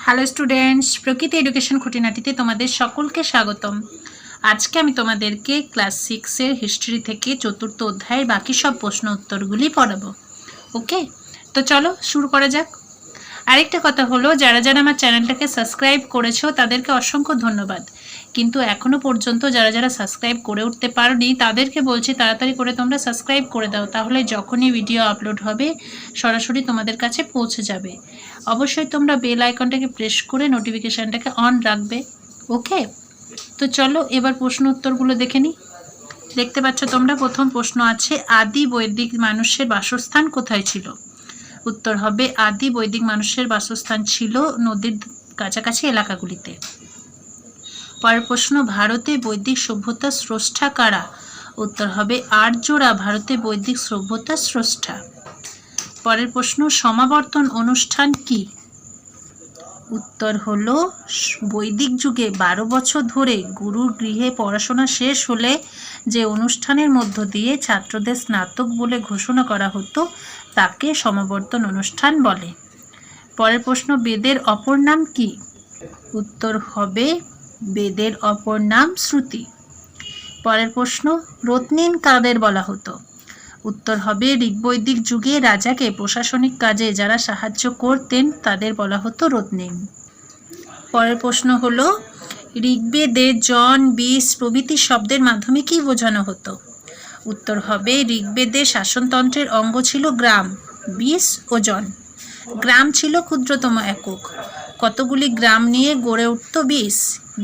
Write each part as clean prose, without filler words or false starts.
Hello students, প্রকৃতি education খুঁটিনাটিতে তোমাদের সকলকে স্বাগতম। আজকে আমি তোমাদেরকে ক্লাস 6-এর হিস্ট্রি থেকে 4th অধ্যায়ের বাকি সব প্রশ্ন উত্তরগুলি পড়াবো। ওকে, তো চলো শুরু করা যাক। আরেকটা কথা হলো, যারা যারা আমার চ্যানেলটাকে সাবস্ক্রাইব করেছো তাদেরকে অসংখ্য ধন্যবাদ, কিন্তু এখনও পর্যন্ত যারা যারা সাবস্ক্রাইব করে উঠতে পারোনি তাদেরকে বলছি তাড়াতাড়ি করে তোমরা সাবস্ক্রাইব করে দাও, তাহলে যখনই ভিডিও আপলোড হবে সরাসরি তোমাদের কাছে পৌঁছে যাবে। অবশ্যই তোমরা বেল আইকনটাকে প্রেস করে নোটিফিকেশানটাকে অন রাখবে। ওকে, তো চলো এবার প্রশ্ন উত্তরগুলো দেখে নিই। দেখতে পাচ্ছ তোমরা, প্রথম প্রশ্ন আছে, আদি বৈদিক মানুষের বাসস্থান কোথায় ছিল? উত্তর হবে আদি বৈদিক মানুষের বাসস্থান ছিল নদীর কাছাকাছি এলাকাগুলিতে। পরের প্রশ্ন, ভারতে বৈদিক সভ্যতার স্রষ্টা কারা? উত্তর হবে আর্যরা ভারতে বৈদিক সভ্যতার স্রষ্টা। পরের প্রশ্ন, সমাবর্তন অনুষ্ঠান কি? উত্তর হলো বৈদিক যুগে 12 বছর ধরে গুরুর গৃহে পড়াশোনা শেষ হলে যে অনুষ্ঠানের মধ্য দিয়ে ছাত্রদের স্নাতক বলে ঘোষণা করা হতো তাকে সমাবর্তন অনুষ্ঠান বলে। পরের প্রশ্ন, বেদের অপর নাম কি? উত্তর হবে বেদের অপর নাম শ্রুতি। পরের প্রশ্ন, রত্নিন কাদের বলা হতো? উত্তর হবে ঋগ্বৈদিক যুগে রাজাকে প্রশাসনিক কাজে যারা সাহায্য করতেন তাদের বলা হতো রত্নিন। পরের প্রশ্ন হলো, ঋগ্বেদে জন, বীজ প্রভৃতি শব্দের মাধ্যমে কি বোঝানো হতো? উত্তর হবে ঋগ্বেদে শাসনতন্ত্রের অঙ্গ ছিল গ্রাম, বীজ ও জন। গ্রাম ছিল ক্ষুদ্রতম একক। কতগুলি গ্রাম নিয়ে গড়ে উঠত বীজ।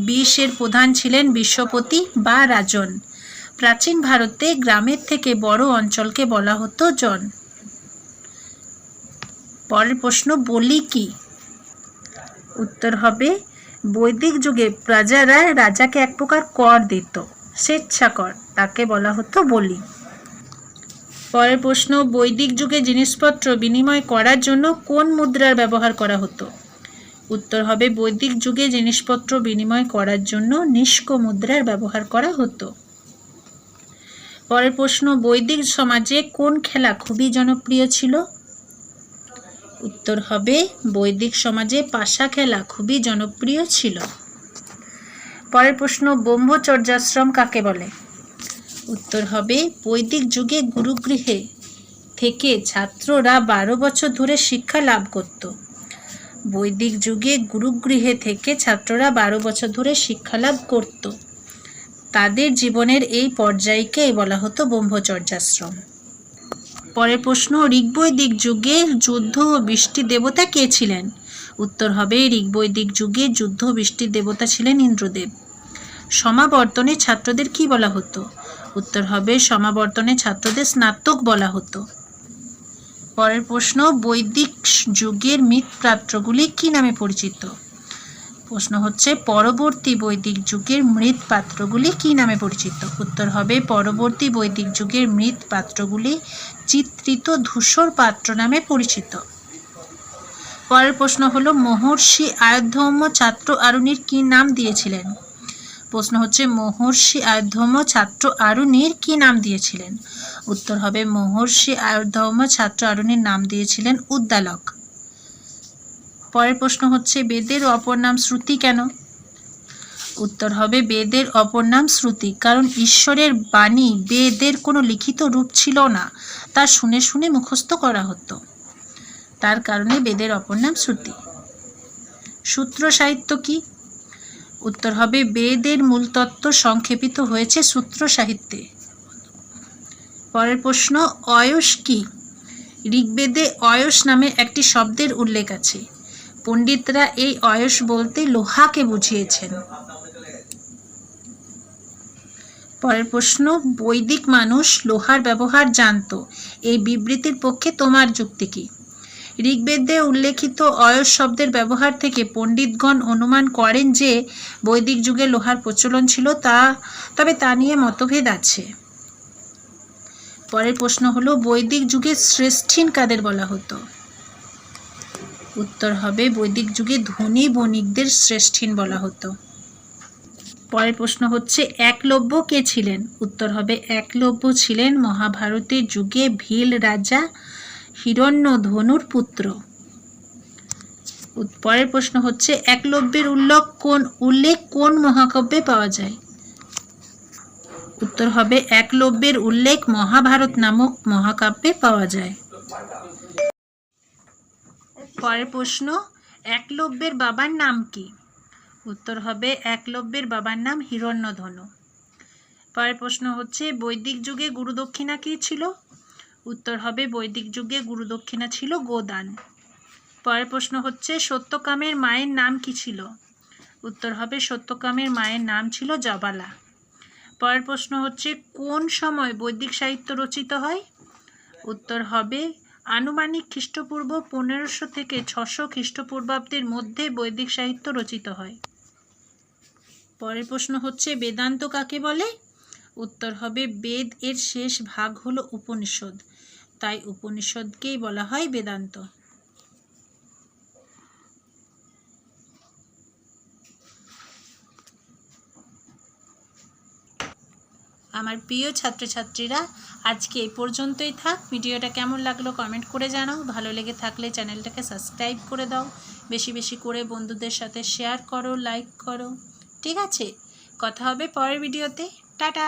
বীজের প্রধান ছিলেন বিশ্বপতি বা রাজন। প্রাচীন ভারতে গ্রামের থেকে বড় অঞ্চলকে বলা হতো জন। পরের প্রশ্ন, বলি কি? উত্তর হবে বৈদিক যুগে প্রজারা রাজাকে এক প্রকার কর দিত, স্বেচ্ছাকর, তাকে বলা হতো বলি। পরের প্রশ্ন, বৈদিক যুগে জিনিসপত্র বিনিময় করার জন্য কোন মুদ্রার ব্যবহার করা হতো? উত্তর হবে বৈদিক যুগে জিনিসপত্র বিনিময় করার জন্য নিষ্ক মুদ্রার ব্যবহার করা হতো। পরের প্রশ্ন, বৈদিক সমাজে কোন খেলা খুবই জনপ্রিয় ছিল? উত্তর হবে বৈদিক সমাজে পাশা খেলা খুবই জনপ্রিয় ছিল। পরের প্রশ্ন, ব্রহ্মচর্যাশ্রম কাকে বলে? উত্তর হবে বৈদিক যুগে গুরুগৃহে থেকে ছাত্ররা 12 বছর ধরে শিক্ষা লাভ করত। বৈদিক যুগে গুরুগৃহে থেকে ছাত্ররা 12 বছর ধরে শিক্ষা লাভ করত। তাদের জীবনের এই পর্যায়কে বলা হতো ব্রহ্মচর্যাশ্রম। পরের প্রশ্ন, ঋগ্বৈদিক যুগে যুদ্ধ ও বৃষ্টির দেবতা কে ছিলেন? উত্তর হবে ঋগ্বৈদিক যুগে যুদ্ধ ও বৃষ্টির দেবতা ছিলেন ইন্দ্রদেব। সমাবর্তনে ছাত্রদের কি বলা হতো? উত্তর হবে সমাবর্তনে ছাত্রদের স্নাতক বলা হতো। পরের প্রশ্ন, বৈদিক যুগের মৃৎপাত্রগুলি কি নামে পরিচিত? প্রশ্ন হচ্ছে পরবর্তী বৈদিক যুগের মৃৎপাত্রগুলি কি নামে পরিচিত? উত্তর হবে পরবর্তী বৈদিক যুগের মৃৎপাত্রগুলি চিত্রিত ধূসর পাত্র নামে পরিচিত। পরের প্রশ্ন হলো, মহর্ষি আয়ুর্ধৌম্য ছাত্র আরুণির কি নাম দিয়েছিলেন? প্রশ্ন হচ্ছে মহর্ষি আয়ুর্ধৌম্য ছাত্র আরুণির কি নাম দিয়েছিলেন? উত্তর হবে মহর্ষি আয়ুর্ধৌম্য ছাত্র আরুণির নাম দিয়েছিলেন উদ্দালক। পরের প্রশ্ন হচ্ছে, বেদের অপর নাম শ্রুতি কেন? উত্তর হবে বেদের অপর নাম শ্রুতি কারণ ঈশ্বরের বাণী বেদের কোনো লিখিত রূপ ছিল না, তা শুনে শুনে মুখস্থ করা হতো, তার কারণে বেদের অপর নাম শ্রুতি। সূত্র সাহিত্য কি? উত্তর হবে বেদের মূল তত্ত্ব সংক্ষেপিত হয়েছে সূত্র সাহিত্যে। পরের প্রশ্ন, অয়স কি? ঋগ্বেদে অয়স নামে একটি শব্দের উল্লেখ আছে। পণ্ডিতরা এই অয়স বলতে লোহাকে বুঝিয়েছেন। পরের প্রশ্ন, বৈদিক মানুষ লোহার ব্যবহার জানত, এই বিবৃতির পক্ষে তোমার যুক্তি কি? ঋগ্বেদে উল্লেখিত অয়স শব্দের ব্যবহার থেকে পণ্ডিতগণ অনুমান করেন যে বৈদিক যুগে লোহার প্রচলন ছিল, তবে তা নিয়ে মতভেদ আছে। পরের প্রশ্ন হলো, বৈদিক যুগে শ্রেষ্ঠিন কাদের বলা হতো? উত্তর হবে বৈদিক যুগে ধনী বণিকদের শ্রেষ্ঠিন বলা হতো। পরের প্রশ্ন হচ্ছে একলব্য কে ছিলেন? উত্তর হবে একলব্য ছিলেন মহাভারতের যুগে ভীল রাজা হিরণ্যধনুর পুত্র। পরের প্রশ্ন হচ্ছে একলব্যের উল্লেখ কোন মহাকাব্যে পাওয়া যায়? উত্তর হবে একলব্যের উল্লেখ মহাভারত নামক মহাকাব্যে পাওয়া যায়। পরের প্রশ্ন একলব্যের বাবার নাম কি? উত্তর হবে একলব্যের বাবার নাম হিরণ্যধনু। পরের প্রশ্ন হচ্ছে বৈদিক যুগে গুরুদক্ষিণা কি ছিল? উত্তর হবে বৈদিক যুগে গুরুদক্ষিণা ছিল গোদান। পরের প্রশ্ন হচ্ছে সত্যকামের মায়ের নাম কি ছিল? উত্তর হবে সত্যকামের মায়ের নাম ছিল জবালা। পরের প্রশ্ন হচ্ছে কোন সময় বৈদিক সাহিত্য রচিত হয়? উত্তর হবে আনুমানিক খ্রিস্টপূর্ব 1500 থেকে 600 খ্রিস্টপূর্বাব্দের মধ্যে বৈদিক সাহিত্য রচিত হয়। পরের প্রশ্ন হচ্ছে বেদান্ত কাকে বলে? উত্তর হবে বেদ এর শেষ ভাগ হলো উপনিষদ, তাই উপনিষদকেই বলা হয় বেদান্ত। আমার প্রিয় ছাত্রছাত্রীরা, আজকে এই পর্যন্তই থাক। ভিডিওটা কেমন লাগলো কমেন্ট করে জানাও। ভালো লেগে থাকলে চ্যানেলটাকে সাবস্ক্রাইব করে দাও, বেশি বেশি করে বন্ধুদের সাথে শেয়ার করো, লাইক করো। ঠিক আছে, কথা হবে পরের ভিডিওতে। টাটা।